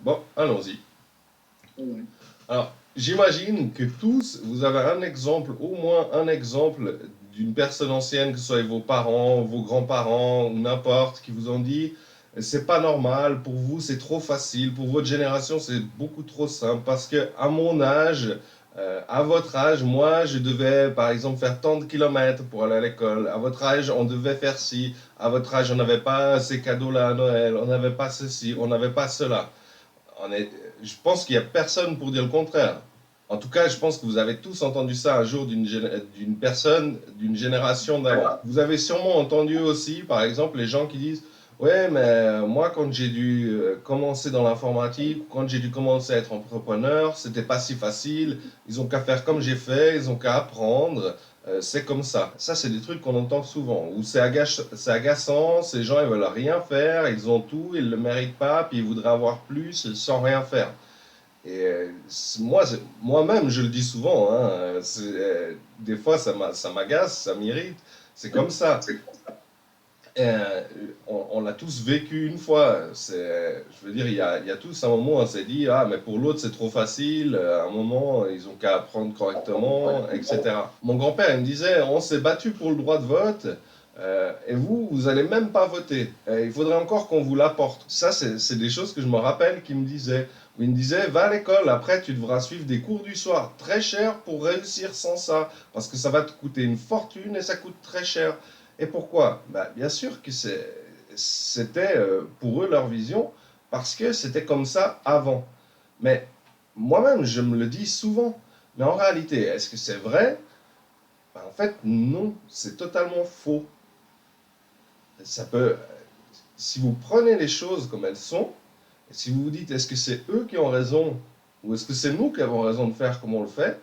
Bon, allons-y. Ouais. Alors, j'imagine que tous, vous avez un exemple, au moins un exemple d'une personne ancienne, que ce soit vos parents, vos grands-parents ou n'importe, qui vous ont dit, c'est pas normal, pour vous c'est trop facile, pour votre génération c'est beaucoup trop simple, parce que à mon âge, à votre âge, moi je devais par exemple faire tant de kilomètres pour aller à l'école, à votre âge on devait faire ci, à votre âge on n'avait pas ces cadeaux-là à Noël, on n'avait pas ceci, on n'avait pas cela. On est, je pense qu'il n'y a personne pour dire le contraire. En tout cas, je pense que vous avez tous entendu ça un jour d'une personne d'une génération d'avant. Vous avez sûrement entendu aussi, par exemple, les gens qui disent ouais, mais moi, quand j'ai dû commencer dans l'informatique, quand j'ai dû commencer à être entrepreneur, c'était pas si facile. Ils ont qu'à faire comme j'ai fait, ils ont qu'à apprendre. C'est comme ça. Ça, c'est des trucs qu'on entend souvent. Ou c'est agaçant, ces gens, ils veulent rien faire, ils ont tout, ils le méritent pas, puis ils voudraient avoir plus sans rien faire. Et moi-même, je le dis souvent, hein, des fois, ça m'agace, ça m'irrite. C'est comme ça. Euh, on l'a tous vécu une fois. Je veux dire, il y a tous un moment où on s'est dit, ah, mais pour l'autre, c'est trop facile. À un moment, ils ont qu'à apprendre correctement, etc. Mon grand-père, il me disait, on s'est battu pour le droit de vote. Et vous allez même pas voter. Il faudrait encore qu'on vous l'apporte. Ça, c'est des choses que je me rappelle qu'il me disait. Où il me disait, va à l'école, après tu devras suivre des cours du soir très chers pour réussir sans ça. Parce que ça va te coûter une fortune et ça coûte très cher. Et pourquoi? Bah, bien sûr que c'était pour eux leur vision, parce que c'était comme ça avant. Mais moi-même, je me le dis souvent. Mais en réalité, est-ce que c'est vrai? Bah, en fait, non, c'est totalement faux. Ça peut, si vous prenez les choses comme elles sont, et si vous vous dites est-ce que c'est eux qui ont raison ou est-ce que c'est nous qui avons raison de faire comme on le fait,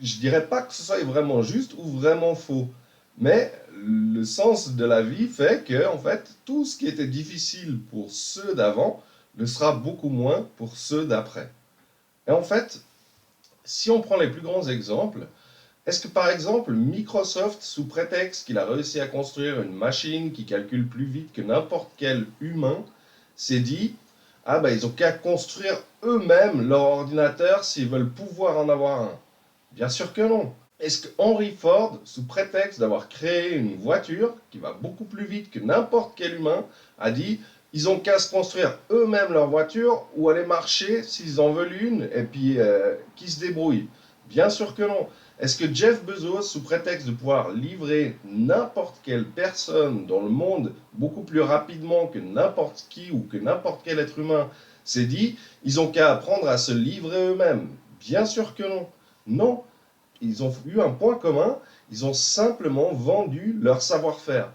je dirais pas que ce soit vraiment juste ou vraiment faux. Mais le sens de la vie fait que, en fait, tout ce qui était difficile pour ceux d'avant le sera beaucoup moins pour ceux d'après. Et en fait, si on prend les plus grands exemples, est-ce que par exemple Microsoft, sous prétexte qu'il a réussi à construire une machine qui calcule plus vite que n'importe quel humain, s'est dit, ah ben ils ont qu'à construire eux-mêmes leur ordinateur s'ils veulent pouvoir en avoir un? Bien sûr que non. Est-ce que Henry Ford, sous prétexte d'avoir créé une voiture qui va beaucoup plus vite que n'importe quel humain, a dit ils ont qu'à se construire eux-mêmes leur voiture ou aller marcher s'ils en veulent une et puis qui se débrouillent? Bien sûr que non. Est-ce que Jeff Bezos, sous prétexte de pouvoir livrer n'importe quelle personne dans le monde beaucoup plus rapidement que n'importe qui ou que n'importe quel être humain, s'est dit ils ont qu'à apprendre à se livrer eux-mêmes? Bien sûr que non. Non, ils ont eu un point commun, ils ont simplement vendu leur savoir-faire.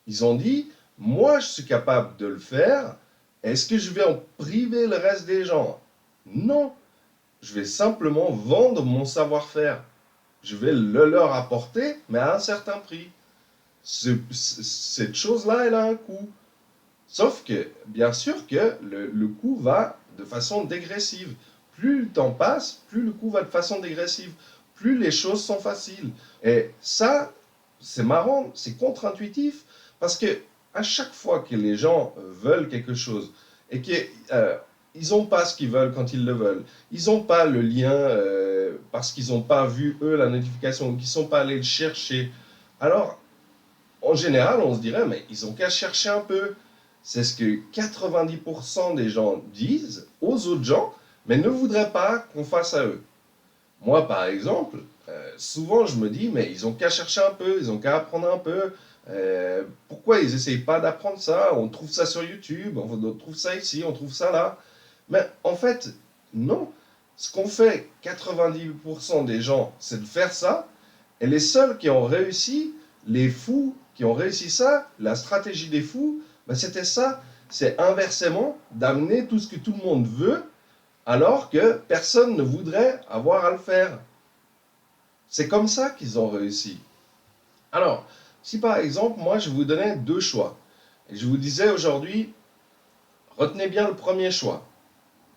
Ils ont dit, moi je suis capable de le faire, est-ce que je vais en priver le reste des gens? Non, je vais simplement vendre mon savoir-faire. Je vais le leur apporter, mais à un certain prix. Cette chose-là, elle a un coût. Sauf que, bien sûr que le coût va de façon dégressive. Plus le temps passe, plus le coût va de façon dégressive. Plus les choses sont faciles. Et ça, c'est marrant, c'est contre-intuitif, parce que à chaque fois que les gens veulent quelque chose et qu'ils n'ont pas ce qu'ils veulent quand ils le veulent, ils n'ont pas le lien parce qu'ils n'ont pas vu, eux, la notification, ou qu'ils ne sont pas allés le chercher, alors, en général, on se dirait, mais ils ont qu'à chercher un peu. C'est ce que 90% des gens disent aux autres gens, mais ne voudraient pas qu'on fasse à eux. Moi, par exemple, souvent je me dis, mais ils ont qu'à chercher un peu, ils ont qu'à apprendre un peu. Pourquoi ils n'essayent pas d'apprendre ça? On trouve ça sur YouTube, on trouve ça ici, on trouve ça là. Mais en fait, non. Ce qu'ont fait 90% des gens, c'est de faire ça. Et les seuls qui ont réussi, les fous qui ont réussi ça, la stratégie des fous, ben c'était ça. C'est inversement d'amener tout ce que tout le monde veut, alors que personne ne voudrait avoir à le faire. C'est comme ça qu'ils ont réussi. Alors, si par exemple, moi, je vous donnais deux choix, et je vous disais aujourd'hui, retenez bien le premier choix,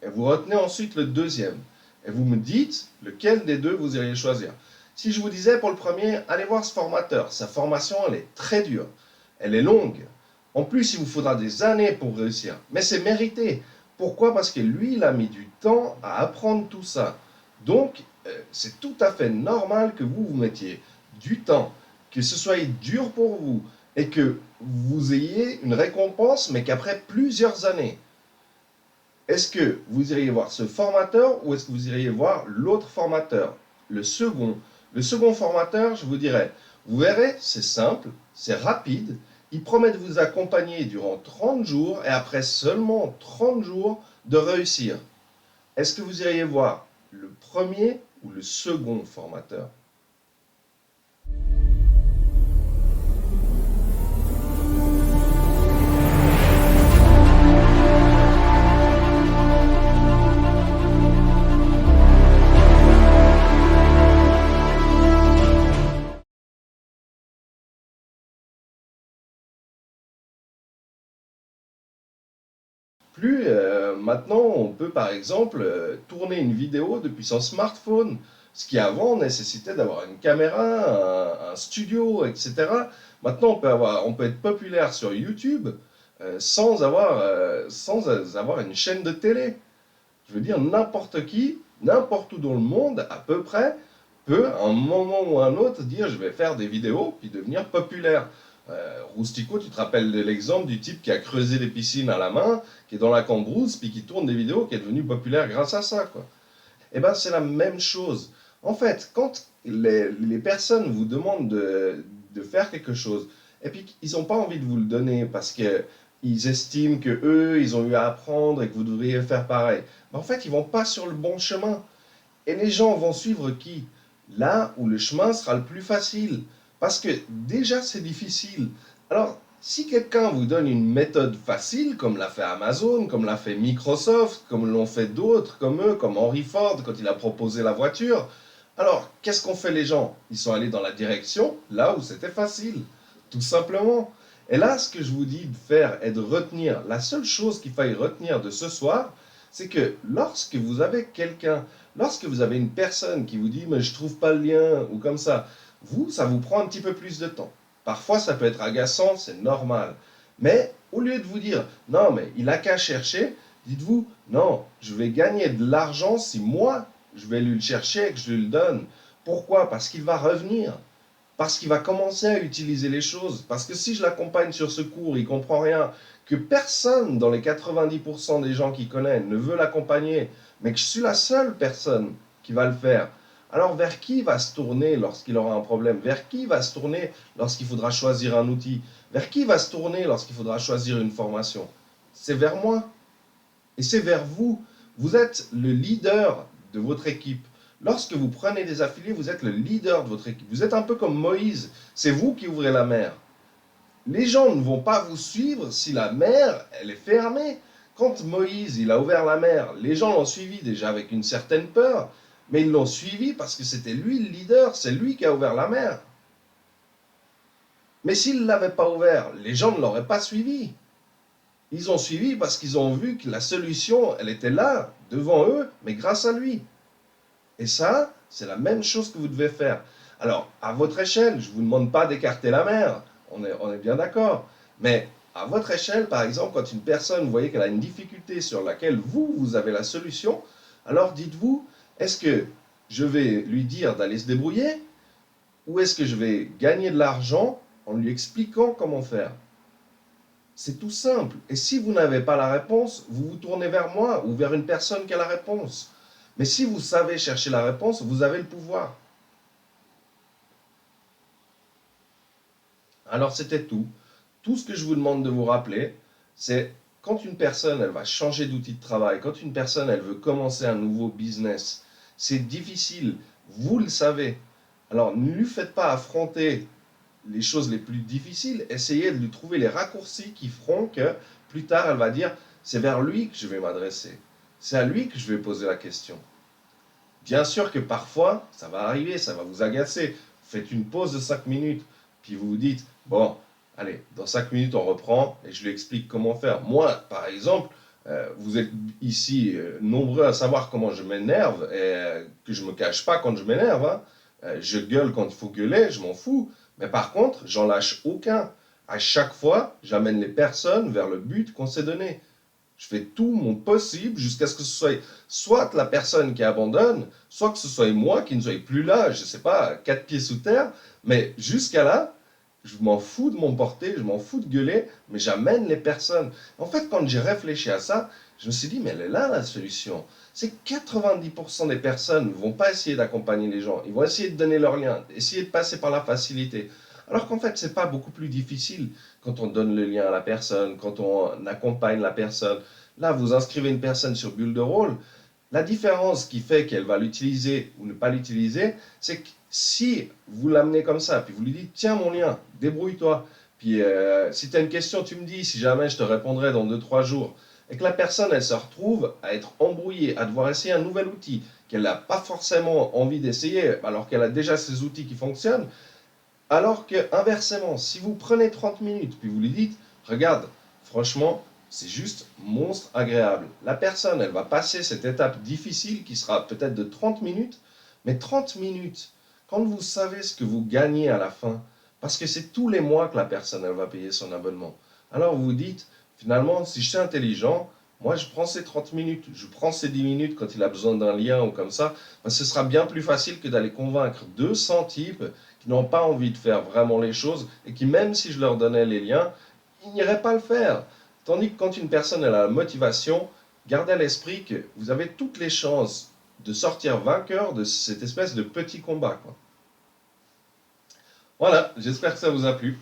et vous retenez ensuite le deuxième, et vous me dites lequel des deux vous iriez choisir. Si je vous disais pour le premier, allez voir ce formateur, sa formation, elle est très dure, elle est longue, En plus, il vous faudra des années pour réussir. Mais c'est mérité. Pourquoi? Parce que lui, il a mis du temps à apprendre tout ça. Donc, c'est tout à fait normal que vous mettiez du temps, que ce soit dur pour vous et que vous ayez une récompense, mais qu'après plusieurs années. Est-ce que vous iriez voir ce formateur ou est-ce que vous iriez voir l'autre formateur? Le second. Le second formateur, je vous dirais, vous verrez, c'est simple, c'est rapide. Il promet de vous accompagner durant 30 jours et après seulement 30 jours de réussir. Est-ce que vous iriez voir le premier ou le second formateur? Plus maintenant, on peut par exemple tourner une vidéo depuis son smartphone, ce qui avant nécessitait d'avoir une caméra, un studio, etc. Maintenant, on peut être populaire sur YouTube sans avoir une chaîne de télé. Je veux dire, n'importe qui, n'importe où dans le monde, à peu près, peut, à un moment ou à un autre, dire je vais faire des vidéos puis devenir populaire. Roustico, tu te rappelles de l'exemple du type qui a creusé des piscines à la main, qui est dans la cambrousse, puis qui tourne des vidéos, qui est devenu populaire grâce à ça, quoi. Eh bien, c'est la même chose. En fait, quand les personnes vous demandent de faire quelque chose, et puis ils n'ont pas envie de vous le donner parce qu'ils estiment que eux, ils ont eu à apprendre et que vous devriez faire pareil, ben, en fait, ils vont pas sur le bon chemin. Et les gens vont suivre qui? Là où le chemin sera le plus facile. Parce que déjà, c'est difficile. Alors, si quelqu'un vous donne une méthode facile, comme l'a fait Amazon, comme l'a fait Microsoft, comme l'ont fait d'autres comme eux, comme Henry Ford quand il a proposé la voiture, alors qu'est-ce qu'ont fait les gens? Ils sont allés dans la direction là où c'était facile, tout simplement. Et là, ce que je vous dis de faire est de retenir, la seule chose qu'il faille retenir de ce soir, c'est que lorsque vous avez quelqu'un, lorsque vous avez une personne qui vous dit mais je trouve pas le lien ou comme ça vous prend un petit peu plus de temps. Parfois, ça peut être agaçant, c'est normal. Mais au lieu de vous dire non, mais il a qu'à chercher, dites-vous non, je vais gagner de l'argent si moi je vais lui le chercher et que je lui le donne. Pourquoi? Parce qu'il va revenir. Parce qu'il va commencer à utiliser les choses. Parce que si je l'accompagne sur ce cours, il comprend rien, que personne dans les 90% des gens qu'il connaît ne veut l'accompagner, mais que je suis la seule personne qui va le faire, alors vers qui va se tourner lorsqu'il aura un problème? Vers qui va se tourner lorsqu'il faudra choisir un outil? Vers qui va se tourner lorsqu'il faudra choisir une formation? C'est vers moi. Et c'est vers vous. Vous êtes le leader de votre équipe. Lorsque vous prenez des affiliés, vous êtes le leader de votre équipe. Vous êtes un peu comme Moïse. C'est vous qui ouvrez la mer. Les gens ne vont pas vous suivre si la mer, elle est fermée. Quand Moïse, il a ouvert la mer, les gens l'ont suivi déjà avec une certaine peur, mais ils l'ont suivi parce que c'était lui le leader, c'est lui qui a ouvert la mer. Mais s'il ne l'avait pas ouvert, les gens ne l'auraient pas suivi. Ils ont suivi parce qu'ils ont vu que la solution, elle était là, devant eux, mais grâce à lui. Et ça, c'est la même chose que vous devez faire. Alors, à votre échelle, je ne vous demande pas d'écarter la mer, on est bien d'accord. Mais à votre échelle, par exemple, quand une personne, vous voyez qu'elle a une difficulté sur laquelle vous avez la solution, alors dites-vous, est-ce que je vais lui dire d'aller se débrouiller ou est-ce que je vais gagner de l'argent en lui expliquant comment faire? C'est tout simple. Et si vous n'avez pas la réponse, vous vous tournez vers moi ou vers une personne qui a la réponse. Mais si vous savez chercher la réponse, vous avez le pouvoir. Alors c'était tout. Tout ce que je vous demande de vous rappeler, c'est quand une personne, elle va changer d'outil de travail, quand une personne, elle veut commencer un nouveau business, c'est difficile, vous le savez. Alors ne lui faites pas affronter les choses les plus difficiles, essayez de lui trouver les raccourcis qui feront que plus tard, elle va dire, c'est vers lui que je vais m'adresser. C'est à lui que je vais poser la question. Bien sûr que parfois, ça va arriver, ça va vous agacer. Faites une pause de 5 minutes, puis vous vous dites, bon, allez, dans 5 minutes, on reprend et je lui explique comment faire. Moi, par exemple, vous êtes ici nombreux à savoir comment je m'énerve et que je ne me cache pas quand je m'énerve. Hein. Je gueule quand il faut gueuler, je m'en fous. Mais par contre, j'en lâche aucun. à chaque fois, j'amène les personnes vers le but qu'on s'est donné. Je fais tout mon possible jusqu'à ce que ce soit la personne qui abandonne, soit que ce soit moi qui ne sois plus là, je ne sais pas, 4 pieds sous terre, mais jusqu'à là, je m'en fous de m'emporter, je m'en fous de gueuler, mais j'amène les personnes. En fait, quand j'ai réfléchi à ça, je me suis dit, mais elle est là la solution. C'est que 90% des personnes ne vont pas essayer d'accompagner les gens, ils vont essayer de donner leur lien, essayer de passer par la facilité. Alors qu'en fait, c'est pas beaucoup plus difficile quand on donne le lien à la personne, quand on accompagne la personne. Là, vous inscrivez une personne sur Build a Role. La différence qui fait qu'elle va l'utiliser ou ne pas l'utiliser, c'est que si vous l'amenez comme ça, puis vous lui dites, tiens mon lien, débrouille-toi, puis si tu as une question, tu me dis, si jamais je te répondrai dans 2 3 jours, et que la personne, elle se retrouve à être embrouillée, à devoir essayer un nouvel outil, qu'elle n'a pas forcément envie d'essayer, alors qu'elle a déjà ces outils qui fonctionnent, alors que, inversement, si vous prenez 30 minutes, puis vous lui dites, regarde, franchement, c'est juste monstre agréable. La personne, elle va passer cette étape difficile qui sera peut-être de 30 minutes, mais 30 minutes, quand vous savez ce que vous gagnez à la fin, parce que c'est tous les mois que la personne, elle va payer son abonnement. Alors vous vous dites, finalement, si je suis intelligent, moi je prends ces 30 minutes, je prends ces 10 minutes quand il a besoin d'un lien ou comme ça, parce que ce sera bien plus facile que d'aller convaincre 200 types qui n'ont pas envie de faire vraiment les choses et qui, même si je leur donnais les liens, ils n'iraient pas le faire. Tandis que quand une personne elle a la motivation, gardez à l'esprit que vous avez toutes les chances de sortir vainqueur de cette espèce de petit combat, quoi. Voilà, j'espère que ça vous a plu.